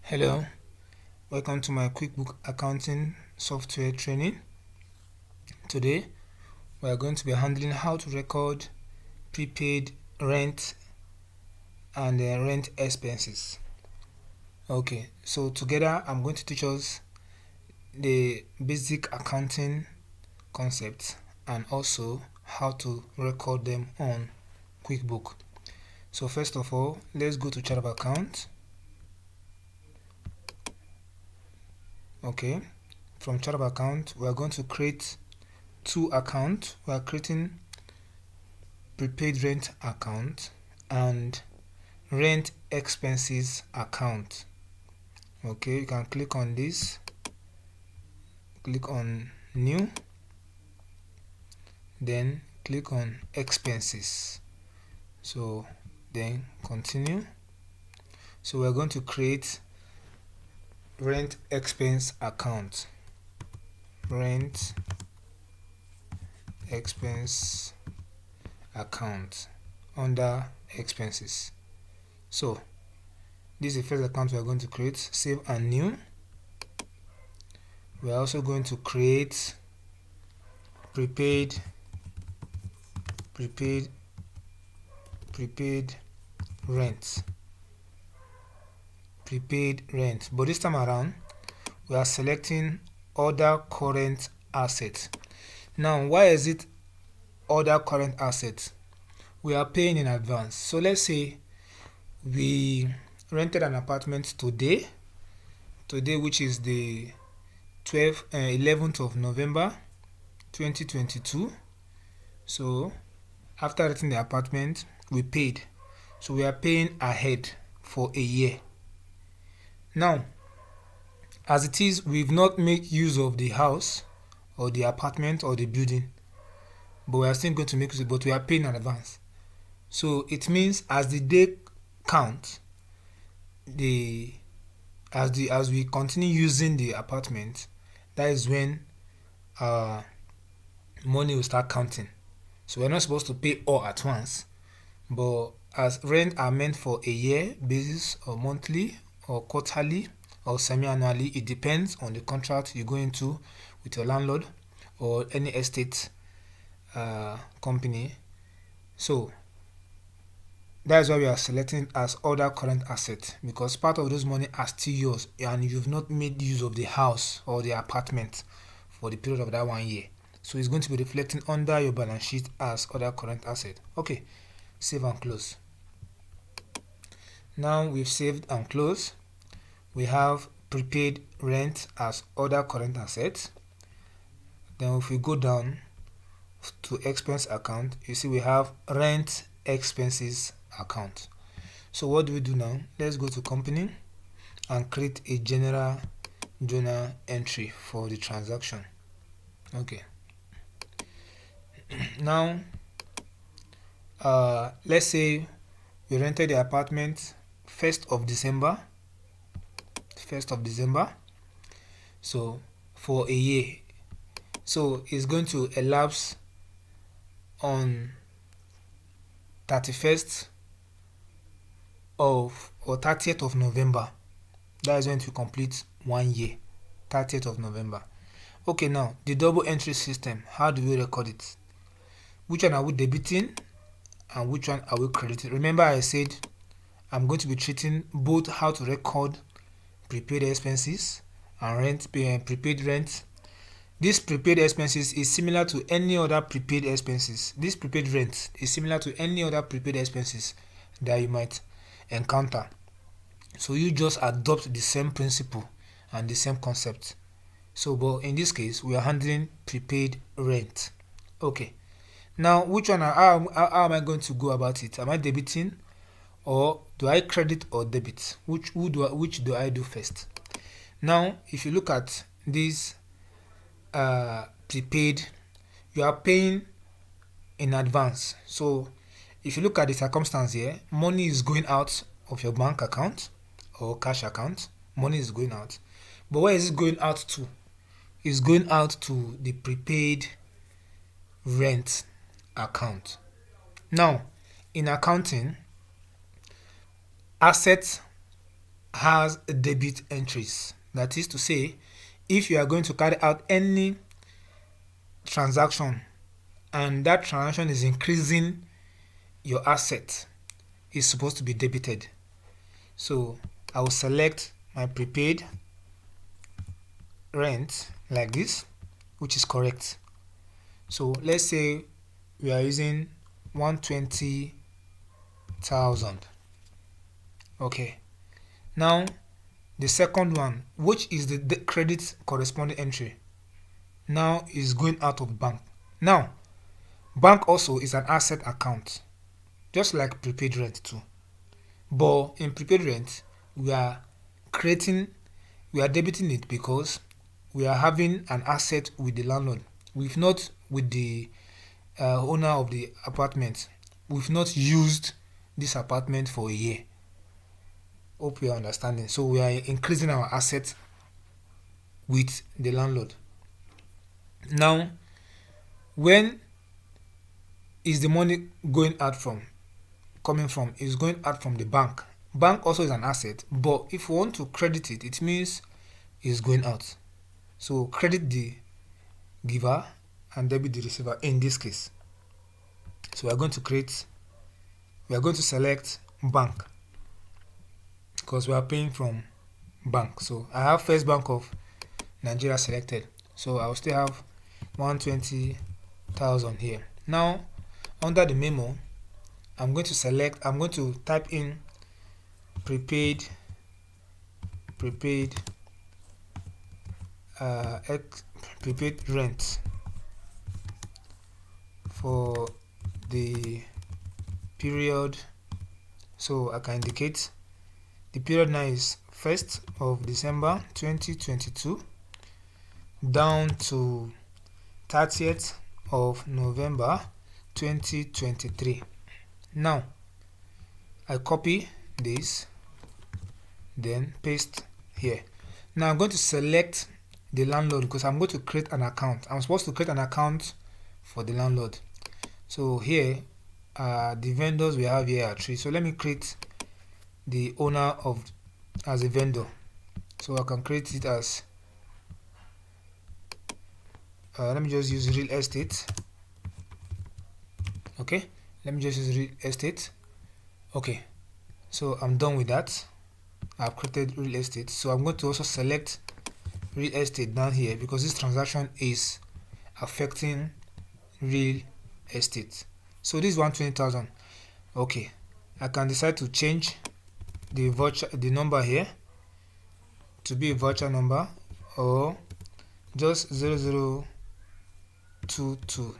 Hello, welcome to my QuickBooks Accounting Software training. Today, we are going to be handling how to record prepaid rent and rent expenses. Okay, so together I'm going to teach us the basic accounting concepts and also how to record them on QuickBooks. So first of all, let's go to chart of account. Okay, from chart of account, we are going to create two accounts. We are creating prepaid rent account and rent expenses account. Okay, you can click on this, click on new, then click on expenses. So then continue. So we're going to create rent expense account, rent expense account under expenses. So this is the first account we are going to create. Save and new. We are also going to create prepaid rent. Prepaid rent. But this time around, we are selecting other current assets. Now, why is it other current assets? We are paying in advance. So let's say we rented an apartment today, which is the 11th of November 2022. So after renting the apartment, we paid. So we are paying ahead for a year. Now, as it is, we've not made use of the house or the apartment or the building, but we are still going to make use of it, but we are paying in advance. So it means as the day counts, as we continue using the apartment, that is when money will start counting. So we're not supposed to pay all at once, but as rent are meant for a year basis or monthly or quarterly or semi-annually, it depends on the contract you go into with your landlord or any estate company. So that's why we are selecting as other current assets, because part of those money are still yours and you've not made use of the house or the apartment for the period of that 1 year. So it's going to be reflecting under your balance sheet as other current asset. Okay, save and close. Now we've saved and closed. We have prepaid rent as other current assets. Then if we go down to expense account, you see we have rent expenses account. So what do we do now? Let's go to company and create a general journal entry for the transaction. Okay. Now, let's say we rented the apartment 1st of December. So for a year. So it's going to elapse on 31st of or 30th of November. That is when to complete 1 year. 30th of November. Okay, now the double entry system. How do we record it? Which one are we debiting and which one are we crediting? Remember I said I'm going to be treating both how to record prepaid expenses and prepaid rent. This prepaid expenses is similar to any other prepaid expenses. This prepaid rent is similar to any other prepaid expenses that you might encounter. So you just adopt the same principle and the same concept. So, but in this case, we are handling prepaid rent. Okay. Now, which one? How am I going to go about it? Am I debiting, or do I credit or debit? Which do I do first? Now, if you look at this prepaid, you are paying in advance. So, if you look at the circumstance here, money is going out of your bank account or cash account. Money is going out, but where is it going out to? It's going out to the prepaid rent account. Now, in accounting, assets has debit entries. That is to say, if you are going to carry out any transaction and that transaction is increasing your asset, it's supposed to be debited. So I will select my prepaid rent like this, which is correct. So let's say we are using 120,000. Okay. Now the second one, which is the credit corresponding entry, now is going out of bank. Now, bank also is an asset account, just like prepaid rent too. But in prepaid rent, we are debiting it because we are having an asset with the landlord. We've not with the owner of the apartment. We've not used this apartment for a year. Hope you are understanding. So we are increasing our asset with the landlord. Now, when is the money going out from? Coming from is going out from the bank. Bank also is an asset, but if we want to credit it, it means it's going out. So credit the giver and debit the receiver in this case. So we are going to select bank because we are paying from bank. So I have First Bank of Nigeria selected. So I will still have 120,000 here. Now, under the memo, I'm going to type in prepaid rent for the period. So I can indicate the period now is 1st of December 2022 down to 30th of November 2023. Now I copy this, then paste here. Now I'm going to select the landlord because I'm going to create an account. I'm supposed to create an account for the landlord. So here the vendors we have here are 3. So let me create the owner as a vendor. So I can create it as let me just use real estate. Okay, let me just use real estate. Okay, so I'm done with that. I've created real estate. So I'm going to also select real estate down here because this transaction is affecting real estate. So this is 120,000. Okay, I can decide to change the number here to be a voucher number or just 0022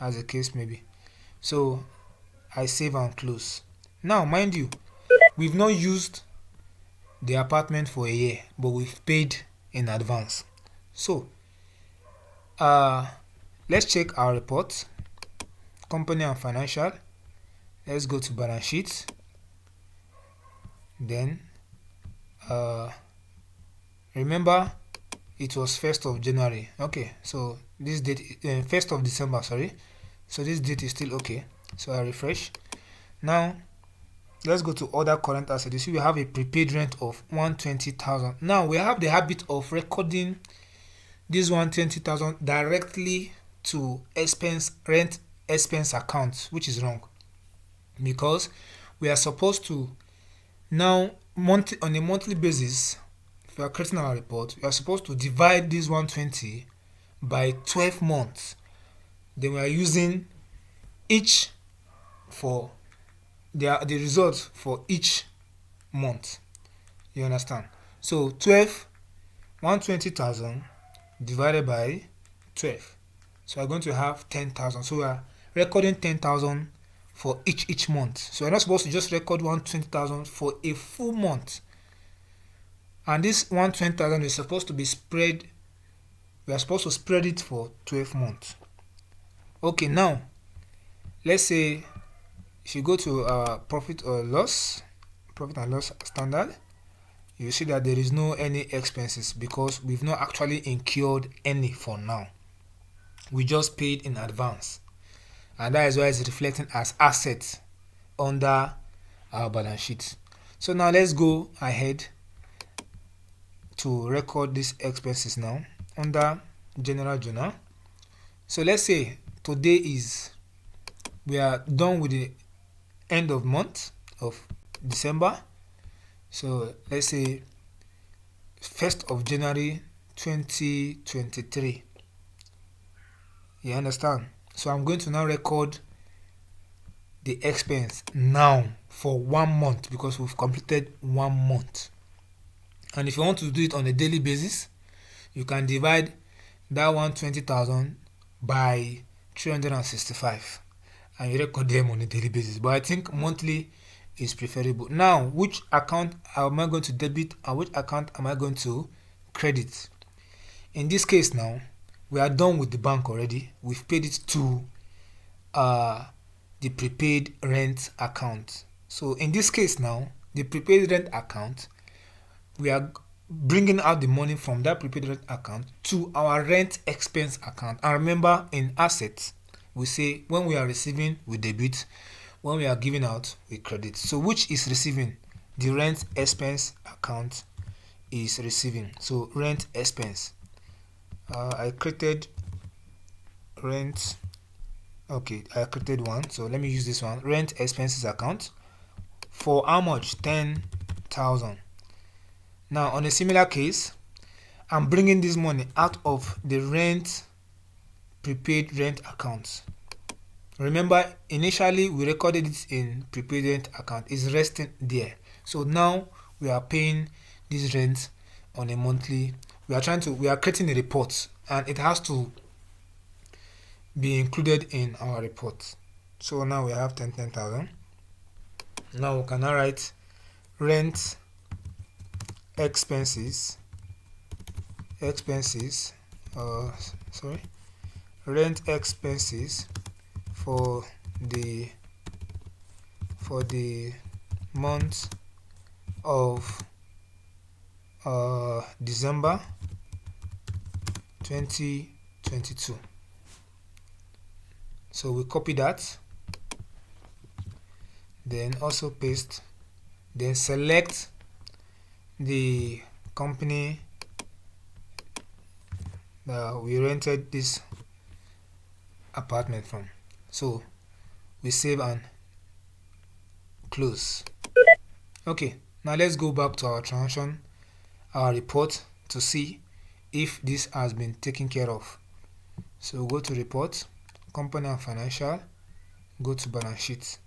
as the case may be. So I save and close. Now mind you, we've not used the apartment for a year, but we've paid in advance. So let's check our report, company and financial. Let's go to balance sheet. Then remember it was 1st of January. Okay, so this date 1st of December, sorry. So this date is still okay. So I refresh. Now let's go to other current assets. You see we have a prepaid rent of 120,000. Now we have the habit of recording this 120,000 directly to rent expense account, which is wrong because we are supposed to now on a monthly basis. If we are creating our report, we are supposed to divide this 120 by 12 months. Then we are using each for the results for each month. You understand? So 120,000 divided by 12. So we're going to have 10,000. So we are recording 10,000 for each month. So we're not supposed to just record 120,000 for a full month. And this 120,000 is supposed to be spread. We are supposed to spread it for 12 months. Okay, now let's say if you go to profit and loss standard, you see that there is no any expenses because we've not actually incurred any for now. We just paid in advance, and that is why it's reflecting as assets under our balance sheet. So now let's go ahead to record these expenses now under general journal. So let's say today we are done with the end of month of December. So let's say 1st of January 2023. You understand? So I'm going to now record the expense now for 1 month because we've completed 1 month. And if you want to do it on a daily basis, you can divide that 120,000 by 365 and you record them on a daily basis. But I think monthly is preferable. Now, which account am I going to debit and which account am I going to credit? In this case now, we are done with the bank already. We've paid it to the prepaid rent account. So in this case now, the prepaid rent account, we are bringing out the money from that prepaid rent account to our rent expense account. And remember, in assets, we say when we are receiving, we debit. When we are giving out, we credit. So which is receiving? The rent expense account is receiving. So rent expense. I created rent. Okay, I created one. So let me use this one. Rent expenses account. For how much? 10,000. Now, on a similar case, I'm bringing this money out of the prepaid rent account. Remember, initially we recorded it in prepaid rent account. It's resting there. So now we are paying this rent on a monthly. We are creating a report, and it has to be included in our report. So now we have 10,000. Now we can now write rent expenses rent expenses for the month of December 2022. So we copy that, then also paste, then select the company that we rented this apartment from. So we save and close. Okay, now let's go back to our transaction, our report, to see if this has been taken care of. So go to report, company and financial, go to balance sheet.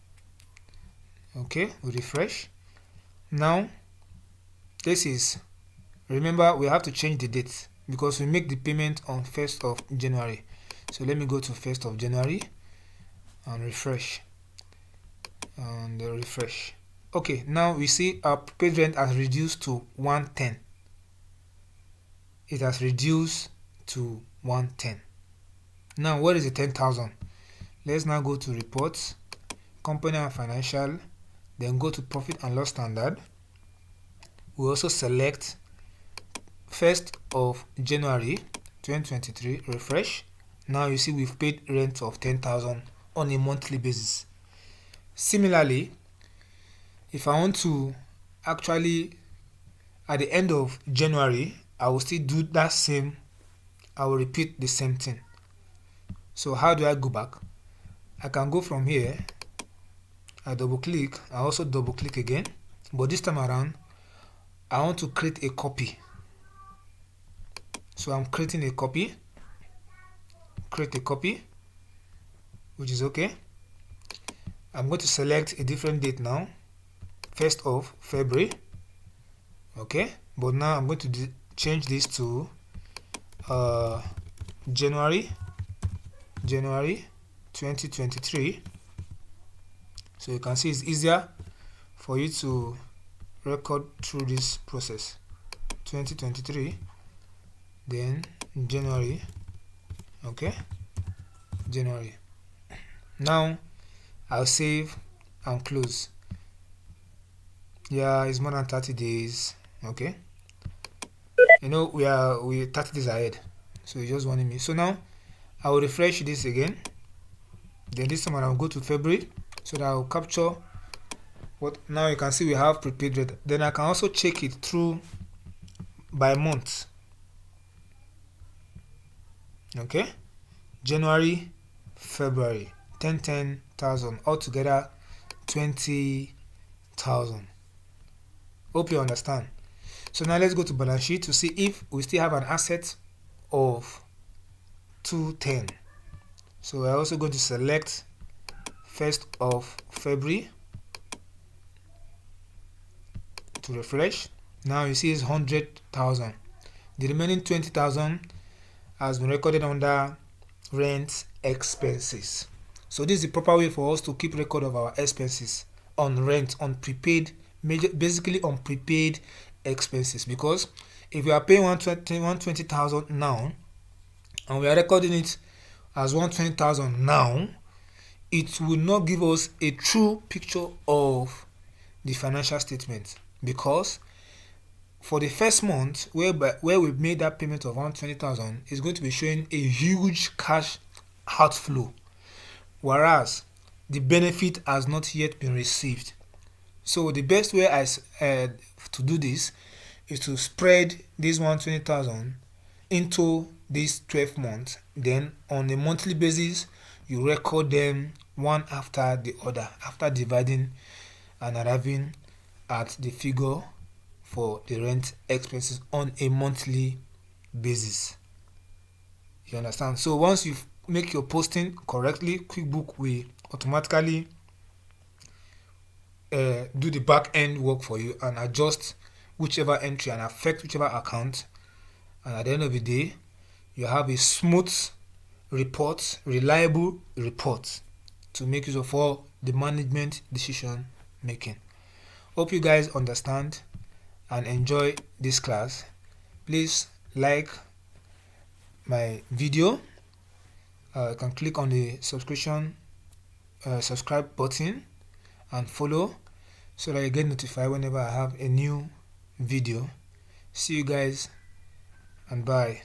Okay, we refresh. Now this is, remember, we have to change the date because we make the payment on 1st of January. So let me go to 1st of January and refresh. And refresh. Okay, now we see our prepaid rent has reduced to 110. It has reduced to 110. Now, what is the 10,000? Let's now go to reports, company and financial, then go to profit and loss standard. We also select 1st of January 2023, refresh. Now you see we've paid rent of 10,000 on a monthly basis. Similarly, if I want to actually, at the end of January, I will still do that same, I will repeat the same thing. So how do I go back? I can go from here, I double click, I also double click again, but this time around, I want to create a copy. So I'm creating a copy, create a copy, which is okay. I'm going to select a different date now, 1st of February, okay, but now I'm going to change this to January 2023. So you can see it's easier for you to record through this process. 2023, then January, okay, January. Now I'll save and close. Yeah, it's more than 30 days. Okay, you know, we 30 days ahead, so you just wanted me. So now I will refresh this again, then this time I'll go to February so that I'll capture But now you can see we have prepaid rent. Then I can also check it through by month. Okay, January, February, 10,000 altogether, 20,000. Hope you understand. So now let's go to balance sheet to see if we still have an asset of 210. So we're also going to select 1st of February to refresh. Now you see it's 100,000. The remaining 20,000 has been recorded under rent expenses. So this is the proper way for us to keep record of our expenses on rent, on prepaid, basically on prepaid expenses. Because if we are paying 120,000 now and we are recording it as 120,000 now, it will not give us a true picture of the financial statement, because for the first month where we made that payment of 120,000 is going to be showing a huge cash outflow, whereas the benefit has not yet been received. So the best way to do this is to spread this 120,000 into these 12 months. Then on a monthly basis, you record them one after the other, after dividing and arriving at the figure for the rent expenses on a monthly basis. You understand? So once you make your posting correctly, QuickBooks will automatically do the back end work for you and adjust whichever entry and affect whichever account. And at the end of the day, you have a smooth report, reliable report to make use of all the management decision making. Hope you guys understand and enjoy this class. Please like my video. You can click on the subscribe button and follow so that you get notified whenever I have a new video. See you guys and bye.